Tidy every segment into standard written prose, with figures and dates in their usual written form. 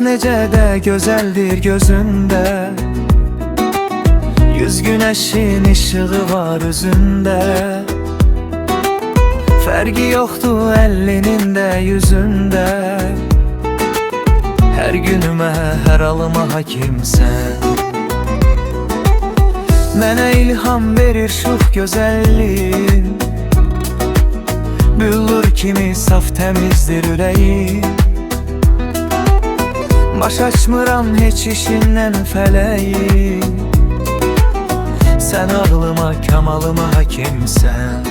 necə də gözəldir gözündə, yüz günəşin işığı var üzündə. Fərqi yoxdur əlinin də yüzündə, hər günümə, hər alıma hakimsən. Mənə ilham verir şux gözəlliyin, büllur kimi saf təmizdir ürəyim. Baş açmıram heç işindən fələyim, sən ağlıma, kamalıma hakimsən.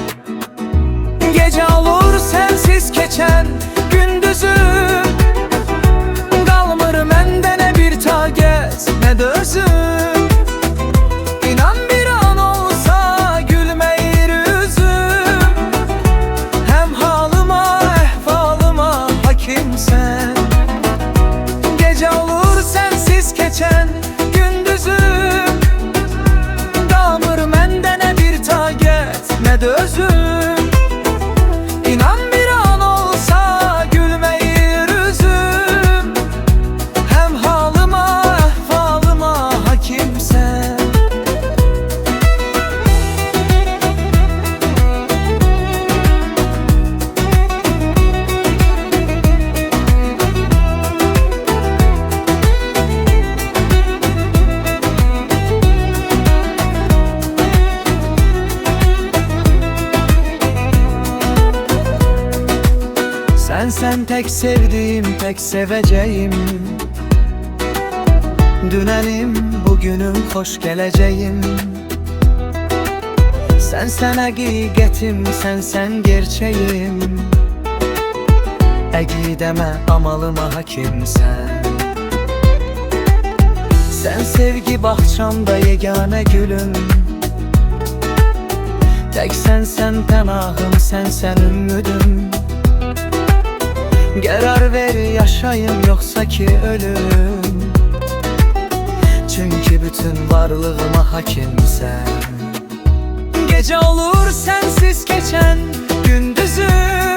Gecə olur sənsiz keçən gündüzüm, qalmır məndə nə bir taqət, nə də özüm. İnan bir an olsa gülməyir üzüm, həm halıma, əhvalıma hakimsən. Gecə olur sənsiz keçən gündüzüm, qalmır məndə nə bir taqət, nə də özüm. İnan bir an olsa gülməyir üzüm, həm halıma, əhvalıma hakimsən. Sen tek sevdiğim, tek seveceğim. Dünənim, bugünüm, xoş gələcəyim. Sen həqiqətim, sən gerçeğim. Əqidəmə, amalıma hakimsən. Sen sevgi bahçamda yeganə gülüm. Tek sen pənahım, sen ümmüdüm. Qərar ver yaşayım yoxsa ki ölüm, çünkü bütün varlığıma hakimsən. Gecə olur sənsiz keçən gündüzüm,